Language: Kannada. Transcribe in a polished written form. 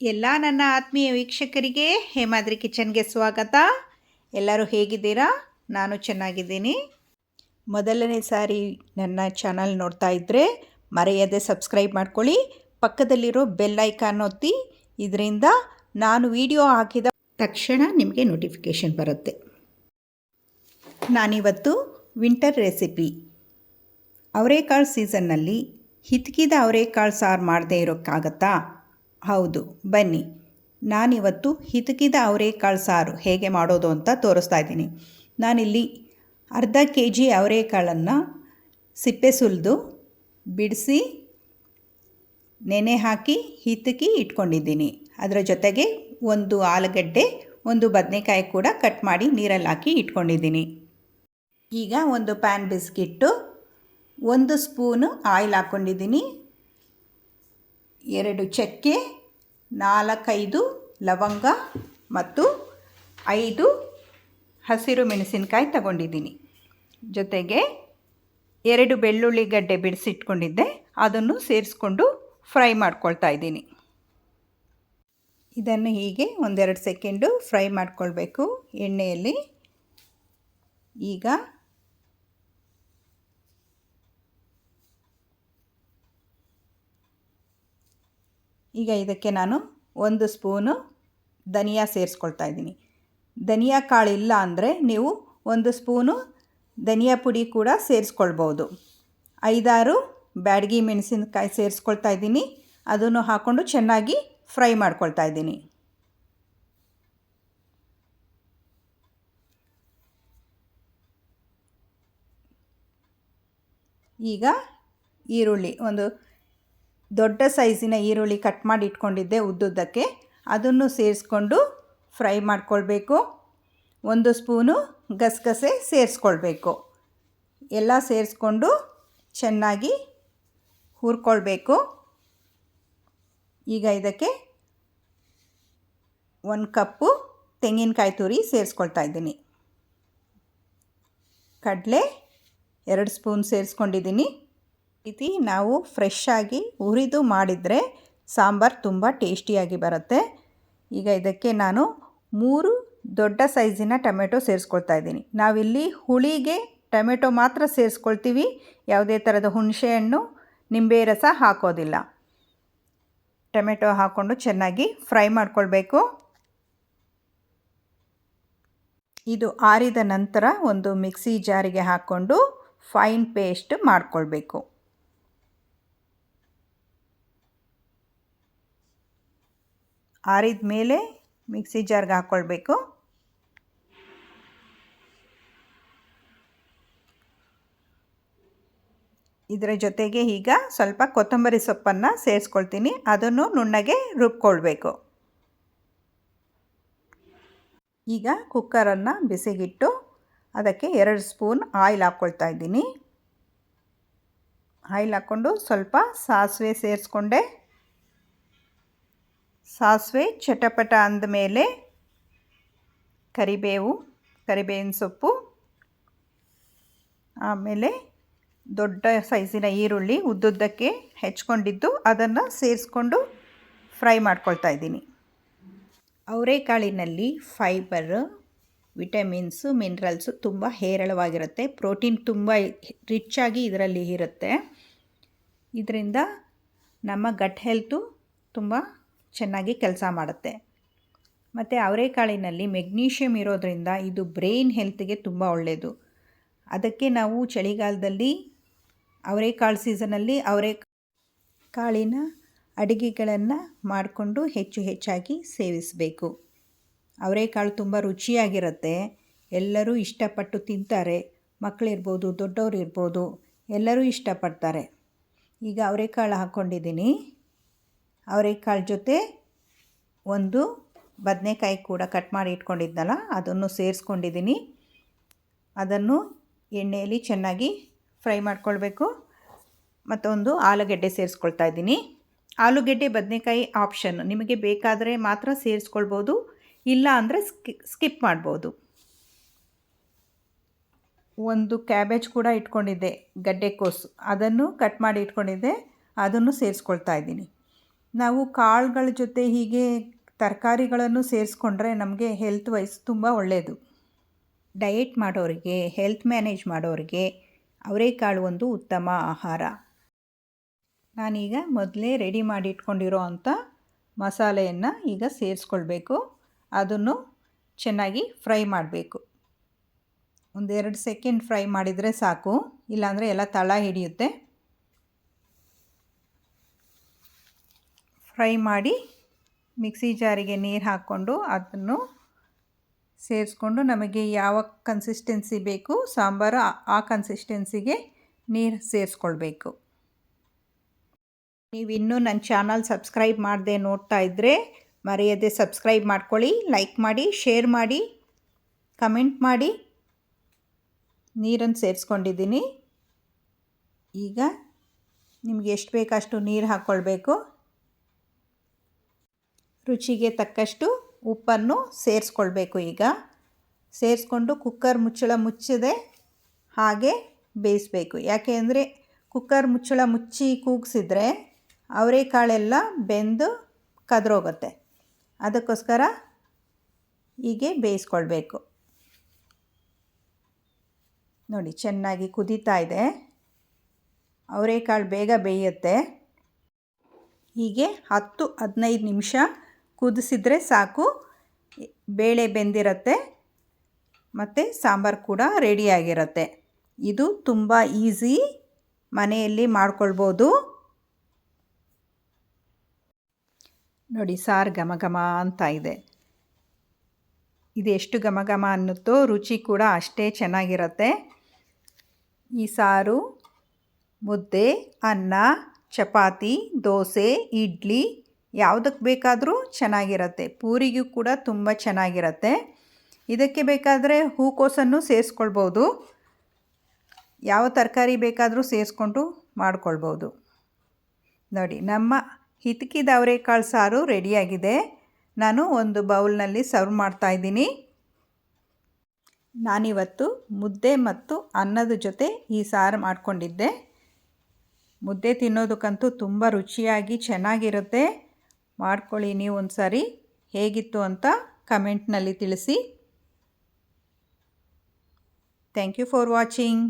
ಎಲ್ಲ ನನ್ನ ಆತ್ಮೀಯ ವೀಕ್ಷಕರಿಗೆ ಹೇಮಾದ್ರಿ ಕಿಚನ್ಗೆ ಸ್ವಾಗತ. ಎಲ್ಲರೂ ಹೇಗಿದ್ದೀರಾ? ನಾನು ಚೆನ್ನಾಗಿದ್ದೀನಿ. ಮೊದಲನೇ ಸಾರಿ ನನ್ನ ಚಾನಲ್ ನೋಡ್ತಾ ಇದ್ದರೆ ಮರೆಯದೆ ಸಬ್ಸ್ಕ್ರೈಬ್ ಮಾಡ್ಕೊಳ್ಳಿ. ಪಕ್ಕದಲ್ಲಿರೋ ಬೆಲ್ ಐಕಾನ್ ಒತ್ತಿ. ಇದರಿಂದ ನಾನು ವಿಡಿಯೋ ಹಾಕಿದ ತಕ್ಷಣ ನಿಮಗೆ ನೋಟಿಫಿಕೇಷನ್ ಬರುತ್ತೆ. ನಾನಿವತ್ತು ವಿಂಟರ್ ರೆಸಿಪಿ ಅವರೆಕಾಳು ಸೀಸನ್ನಲ್ಲಿ ಹಿತಕಿದ ಅವರೆಕಾಳು ಸಾರು ಮಾಡದೇ ಇರೋಕ್ಕಾಗತ್ತಾ? ಹೌದು, ಬನ್ನಿ ನಾನಿವತ್ತು ಹಿತಕಿದ ಅವರೆಕಾಳು ಸಾರು ಹೇಗೆ ಮಾಡೋದು ಅಂತ ತೋರಿಸ್ತಾ ಇದ್ದೀನಿ. ನಾನಿಲ್ಲಿ ಅರ್ಧ kg ಅವರೆಕಾಳನ್ನು ಸಿಪ್ಪೆ ಸುಲಿದು ಬಿಡಿಸಿ ನೆನೆ ಹಾಕಿ ಹಿತಕಿ ಇಟ್ಕೊಂಡಿದ್ದೀನಿ. ಅದರ ಜೊತೆಗೆ ಒಂದು ಆಲೂಗಡ್ಡೆ, ಒಂದು ಬದನೆಕಾಯಿ ಕೂಡ ಕಟ್ ಮಾಡಿ ನೀರಲ್ಲಿ ಹಾಕಿ ಇಟ್ಕೊಂಡಿದ್ದೀನಿ. ಈಗ ಒಂದು ಪ್ಯಾನ್ ಬಿಸಿಗಿಟ್ಟು 1 ಸ್ಪೂನು ಆಯಿಲ್ ಹಾಕ್ಕೊಂಡಿದ್ದೀನಿ. 2 ಚಕ್ಕೆ, 4-5 ಲವಂಗ ಮತ್ತು 5 ಹಸಿರು ಮೆಣಸಿನಕಾಯಿ ತಗೊಂಡಿದ್ದೀನಿ. ಜೊತೆಗೆ 2 ಬೆಳ್ಳುಳ್ಳಿ ಗಡ್ಡೆ ಬಿಡಿಸಿಟ್ಕೊಂಡಿದ್ದೆ, ಅದನ್ನು ಸೇರಿಸ್ಕೊಂಡು ಫ್ರೈ ಮಾಡ್ಕೊಳ್ತಾ ಇದ್ದೀನಿ. ಇದನ್ನು ಹೀಗೆ 1-2 ಸೆಕೆಂಡು ಫ್ರೈ ಮಾಡ್ಕೊಳ್ಬೇಕು ಎಣ್ಣೆಯಲ್ಲಿ. ಈಗ ಇದಕ್ಕೆ ನಾನು 1 ಸ್ಪೂನು ಧನಿಯಾ ಸೇರಿಸ್ಕೊಳ್ತಾ ಇದ್ದೀನಿ. ಧನಿಯಾ ಕಾಳು ಇಲ್ಲ ಅಂದರೆ ನೀವು 1 ಸ್ಪೂನು ಧನಿಯಾ ಪುಡಿ ಕೂಡ ಸೇರಿಸ್ಕೊಳ್ಬೋದು. 5-6 ಬ್ಯಾಡಗಿ ಮೆಣಸಿನಕಾಯಿ ಸೇರಿಸ್ಕೊಳ್ತಾ ಇದ್ದೀನಿ. ಅದನ್ನು ಹಾಕ್ಕೊಂಡು ಚೆನ್ನಾಗಿ ಫ್ರೈ ಮಾಡ್ಕೊಳ್ತಾ ಇದ್ದೀನಿ. ಈಗ ಈರುಳ್ಳಿ, ಒಂದು ದೊಡ್ಡ ಸೈಜಿನ ಈರುಳ್ಳಿ ಕಟ್ ಮಾಡಿ ಇಟ್ಕೊಂಡಿದ್ದೆ ಉದ್ದುದ್ದಕ್ಕೆ, ಅದನ್ನು ಸೇರಿಸ್ಕೊಂಡು ಫ್ರೈ ಮಾಡ್ಕೊಳ್ಬೇಕು. 1 ಸ್ಪೂನು ಗಸಗಸೆ ಸೇರಿಸ್ಕೊಳ್ಬೇಕು. ಎಲ್ಲ ಸೇರಿಸ್ಕೊಂಡು ಚೆನ್ನಾಗಿ ಹುರ್ಕೊಳ್ಬೇಕು. ಈಗ ಇದಕ್ಕೆ 1 ಕಪ್ಪು ತೆಂಗಿನಕಾಯಿ ತುರಿ ಸೇರಿಸ್ಕೊಳ್ತಾ ಇದ್ದೀನಿ. ಕಡಲೆ 2 ಸ್ಪೂನ್ ಸೇರಿಸ್ಕೊಂಡಿದ್ದೀನಿ. ರೀತಿ ನಾವು ಫ್ರೆಶ್ ಆಗಿ ಹುರಿದು ಮಾಡಿದರೆ ಸಾಂಬಾರು ತುಂಬ ಟೇಸ್ಟಿಯಾಗಿ ಬರುತ್ತೆ. ಈಗ ಇದಕ್ಕೆ ನಾನು 3 ದೊಡ್ಡ ಸೈಜಿನ ಟೊಮೆಟೊ ಸೇರಿಸ್ಕೊಳ್ತಾ ಇದ್ದೀನಿ. ನಾವಿಲ್ಲಿ ಹುಳಿಗೆ ಟೊಮೆಟೊ ಮಾತ್ರ ಸೇರಿಸ್ಕೊಳ್ತೀವಿ, ಯಾವುದೇ ಥರದ ಹುಣಸೆಹಣ್ಣು, ನಿಂಬೆ ರಸ ಹಾಕೋದಿಲ್ಲ. ಟೊಮೆಟೊ ಹಾಕ್ಕೊಂಡು ಚೆನ್ನಾಗಿ ಫ್ರೈ ಮಾಡ್ಕೊಳ್ಬೇಕು. ಇದು ಆರಿದ ನಂತರ ಒಂದು ಮಿಕ್ಸಿ ಜಾರಿಗೆ ಹಾಕ್ಕೊಂಡು ಫೈನ್ ಪೇಸ್ಟ್ ಮಾಡ್ಕೊಳ್ಬೇಕು. ಆರಿದ ಮೇಲೆ ಮಿಕ್ಸಿ ಜಾರ್ಗೆ ಹಾಕ್ಕೊಳ್ಬೇಕು. ಇದರ ಜೊತೆಗೆ ಈಗ ಸ್ವಲ್ಪ ಕೊತ್ತಂಬರಿ ಸೊಪ್ಪನ್ನು ಸೇರಿಸ್ಕೊಳ್ತೀನಿ. ಅದನ್ನು ನುಣ್ಣಗೆ ರುಬ್ಕೊಳ್ಬೇಕು. ಈಗ ಕುಕ್ಕರನ್ನು ಬಿಸಿಗಿಟ್ಟು ಅದಕ್ಕೆ 2 ಸ್ಪೂನ್ ಆಯಿಲ್ ಹಾಕ್ಕೊಳ್ತಾ ಇದ್ದೀನಿ. ಆಯಿಲ್ ಹಾಕ್ಕೊಂಡು ಸ್ವಲ್ಪ ಸಾಸಿವೆ ಸೇರಿಸ್ಕೊಂಡೆ. ಸಾಸಿವೆ ಚಟಪಟ ಅಂದಮೇಲೆ ಕರಿಬೇವಿನ ಸೊಪ್ಪು, ಆಮೇಲೆ ದೊಡ್ಡ ಸೈಜಿನ ಈರುಳ್ಳಿ ಉದ್ದುದ್ದಕ್ಕೆ ಹೆಚ್ಕೊಂಡಿದ್ದು ಅದನ್ನು ಸೇರಿಸ್ಕೊಂಡು ಫ್ರೈ ಮಾಡ್ಕೊಳ್ತಾ ಇದ್ದೀನಿ. ಅವರೆಕಾಳಿನಲ್ಲಿ ಫೈಬರ್, ವಿಟಮಿನ್ಸು, ಮಿನರಲ್ಸು ತುಂಬ ಹೇರಳವಾಗಿರುತ್ತೆ. ಪ್ರೋಟೀನ್ ತುಂಬ ರಿಚ್ ಆಗಿ ಇದರಲ್ಲಿ ಇರುತ್ತೆ. ಇದರಿಂದ ನಮ್ಮ ಗಟ್ ಹೆಲ್ತು ತುಂಬ ಚೆನ್ನಾಗಿ ಕೆಲಸ ಮಾಡುತ್ತೆ. ಮತ್ತು ಅವರೆಕಾಳಿನಲ್ಲಿ ಮೆಗ್ನೀಷಿಯಮ್ ಇರೋದರಿಂದ ಇದು ಬ್ರೈನ್ ಹೆಲ್ತ್ಗೆ ತುಂಬ ಒಳ್ಳೆಯದು. ಅದಕ್ಕೆ ನಾವು ಚಳಿಗಾಲದಲ್ಲಿ ಅವರೆಕಾಳು ಸೀಸನಲ್ಲಿ ಅವರೆಕಾಳಿನ ಅಡುಗೆಗಳನ್ನು ಮಾಡಿಕೊಂಡು ಹೆಚ್ಚಾಗಿ ಸೇವಿಸಬೇಕು. ಅವರೆಕಾಳು ತುಂಬ ರುಚಿಯಾಗಿರುತ್ತೆ. ಎಲ್ಲರೂ ಇಷ್ಟಪಟ್ಟು ತಿಂತಾರೆ. ಮಕ್ಕಳಿರ್ಬೋದು, ದೊಡ್ಡವರು ಇರ್ಬೋದು, ಎಲ್ಲರೂ ಇಷ್ಟಪಡ್ತಾರೆ. ಈಗ ಅವರೆಕಾಳು ಹಾಕ್ಕೊಂಡಿದ್ದೀನಿ. ಅವರೆಕಾಳು ಜೊತೆ 1 ಬದನೆಕಾಯಿ ಕೂಡ ಕಟ್ ಮಾಡಿ ಇಟ್ಕೊಂಡಿದ್ನಲ್ಲ, ಅದನ್ನು ಸೇರಿಸ್ಕೊಂಡಿದ್ದೀನಿ. ಅದನ್ನು ಎಣ್ಣೆಯಲ್ಲಿ ಚೆನ್ನಾಗಿ ಫ್ರೈ ಮಾಡ್ಕೊಳ್ಬೇಕು. ಮತ್ತೊಂದು ಆಲೂಗಡ್ಡೆ ಸೇರಿಸ್ಕೊಳ್ತಾ ಇದ್ದೀನಿ. ಆಲೂಗಡ್ಡೆ ಬದನೆಕಾಯಿ ಆಪ್ಷನ್, ನಿಮಗೆ ಬೇಕಾದರೆ ಮಾತ್ರ ಸೇರಿಸ್ಕೊಳ್ಬೋದು, ಇಲ್ಲ ಅಂದರೆ ಸ್ಕಿಪ್ ಮಾಡ್ಬೋದು. 1 ಕ್ಯಾಬೇಜ್ ಕೂಡ ಇಟ್ಕೊಂಡಿದ್ದೆ, ಗಡ್ಡೆಕೋಸು, ಅದನ್ನು ಕಟ್ ಮಾಡಿ ಇಟ್ಕೊಂಡಿದ್ದೆ, ಅದನ್ನು ಸೇರಿಸ್ಕೊಳ್ತಾ ಇದ್ದೀನಿ. ನಾವು ಕಾಳುಗಳ ಜೊತೆ ಹೀಗೆ ತರಕಾರಿಗಳನ್ನು ಸೇರಿಸ್ಕೊಂಡ್ರೆ ನಮಗೆ ಹೆಲ್ತ್ ವೈಸ್ ತುಂಬ ಒಳ್ಳೆಯದು. ಡಯೆಟ್ ಮಾಡೋರಿಗೆ, ಹೆಲ್ತ್ ಮ್ಯಾನೇಜ್ ಮಾಡೋರಿಗೆ ಅವರೆಕಾಳು ಒಂದು ಉತ್ತಮ ಆಹಾರ. ನಾನೀಗ ಮೊದಲೇ ರೆಡಿ ಮಾಡಿ ಇಟ್ಕೊಂಡಿರೋ ಅಂಥ ಮಸಾಲೆಯನ್ನು ಈಗ ಸೇರಿಸ್ಕೊಳ್ಬೇಕು. ಅದನ್ನು ಚೆನ್ನಾಗಿ ಫ್ರೈ ಮಾಡಬೇಕು. 1-2 ಸೆಕೆಂಡ್ ಫ್ರೈ ಮಾಡಿದರೆ ಸಾಕು, ಇಲ್ಲಾಂದರೆ ಎಲ್ಲ ತಳ ಹಿಡಿಯುತ್ತೆ. ಫ್ರೈ ಮಾಡಿ ಮಿಕ್ಸಿ ಜಾರಿಗೆ ನೀರು ಹಾಕ್ಕೊಂಡು ಅದನ್ನು ಸೇರಿಸ್ಕೊಂಡು ನಮಗೆ ಯಾವ ಕನ್ಸಿಸ್ಟೆನ್ಸಿ ಬೇಕು ಸಾಂಬಾರು ಆ ಕನ್ಸಿಸ್ಟೆನ್ಸಿಗೆ ನೀರು ಸೇರಿಸ್ಕೊಳ್ಬೇಕು. ನೀವಿನ್ನೂ ನನ್ನ ಚಾನಲ್ ಸಬ್ಸ್ಕ್ರೈಬ್ ಮಾಡದೆ ನೋಡ್ತಾ ಇದ್ದರೆ ಮರೆಯದೆ ಸಬ್ಸ್ಕ್ರೈಬ್ ಮಾಡ್ಕೊಳ್ಳಿ, ಲೈಕ್ ಮಾಡಿ, ಶೇರ್ ಮಾಡಿ, ಕಮೆಂಟ್ ಮಾಡಿ. ನೀರನ್ನು ಸೇರಿಸ್ಕೊಂಡಿದ್ದೀನಿ. ಈಗ ನಿಮಗೆ ಎಷ್ಟು ಬೇಕಷ್ಟು ನೀರು ಹಾಕ್ಕೊಳ್ಬೇಕು. ರುಚಿಗೆ ತಕ್ಕಷ್ಟು ಉಪ್ಪನ್ನು ಸೇರಿಸ್ಕೊಳ್ಬೇಕು. ಈಗ ಸೇರಿಸ್ಕೊಂಡು ಕುಕ್ಕರ್ ಮುಚ್ಚಳ ಮುಚ್ಚದೆ ಹಾಗೆ ಬೇಯಿಸಬೇಕು. ಯಾಕೆ ಅಂದರೆ ಕುಕ್ಕರ್ ಮುಚ್ಚಳ ಮುಚ್ಚಿ ಕೂಗಿಸಿದ್ರೆ ಅವರೆಕಾಳೆಲ್ಲ ಬೆಂದು ಕದ್ರೋಗುತ್ತೆ. ಅದಕ್ಕೋಸ್ಕರ ಹೀಗೆ ಬೇಯಿಸ್ಕೊಳ್ಬೇಕು. ನೋಡಿ, ಚೆನ್ನಾಗಿ ಕುದೀತಾ ಇದೆ. ಅವರೆಕಾಳು ಬೇಗ ಬೇಯುತ್ತೆ. ಹೀಗೆ 10-15 ನಿಮಿಷ ಕುದಿಸಿದ್ರೆ ಸಾಕು, ಬೇಳೆ ಬೆಂದಿರುತ್ತೆ ಮತ್ತು ಸಾಂಬಾರು ಕೂಡ ರೆಡಿಯಾಗಿರುತ್ತೆ. ಇದು ತುಂಬ ಈಸಿ, ಮನೆಯಲ್ಲಿ ಮಾಡ್ಕೊಳ್ಬೋದು. ನೋಡಿ, ಸಾರು ಘಮ ಘಮ ಅಂತ ಇದೆ. ಇದು ಎಷ್ಟು ಘಮ ಘಮ ಅನ್ನುತ್ತೋ ರುಚಿ ಕೂಡ ಅಷ್ಟೇ ಚೆನ್ನಾಗಿರುತ್ತೆ. ಈ ಸಾರು ಮುದ್ದೆ, ಅನ್ನ, ಚಪಾತಿ, ದೋಸೆ, ಇಡ್ಲಿ ಯಾವುದಕ್ಕೆ ಬೇಕಾದರೂ ಚೆನ್ನಾಗಿರುತ್ತೆ. ಪೂರಿಗೂ ಕೂಡ ತುಂಬ ಚೆನ್ನಾಗಿರುತ್ತೆ. ಇದಕ್ಕೆ ಬೇಕಾದರೆ ಹೂಕೋಸನ್ನು ಸೇರಿಸ್ಕೊಳ್ಬೋದು. ಯಾವ ತರಕಾರಿ ಬೇಕಾದರೂ ಸೇರಿಸ್ಕೊಂಡು ಮಾಡ್ಕೊಳ್ಬೋದು. ನೋಡಿ, ನಮ್ಮ ಹಿತಕಿದ ಅವರೆಕಾಳು ಸಾರು ರೆಡಿಯಾಗಿದೆ. ನಾನು ಒಂದು ಬೌಲ್ನಲ್ಲಿ ಸರ್ವ್ ಮಾಡ್ತಾಯಿದ್ದೀನಿ. ನಾನಿವತ್ತು ಮುದ್ದೆ ಮತ್ತು ಅನ್ನದ ಜೊತೆ ಈ ಸಾರು ಮಾಡಿಕೊಂಡಿದ್ದೆ. ಮುದ್ದೆ ತಿನ್ನೋದಕ್ಕಂತೂ ತುಂಬ ರುಚಿಯಾಗಿ ಚೆನ್ನಾಗಿರುತ್ತೆ. ಮಾಡ್ಕೊಳ್ಳಿ ನೀವು ಒಂದು ಸಾರಿ. ಹೇಗಿತ್ತು ಅಂತ ಕಮೆಂಟ್ನಲ್ಲಿ ತಿಳಿಸಿ. Thank you for watching.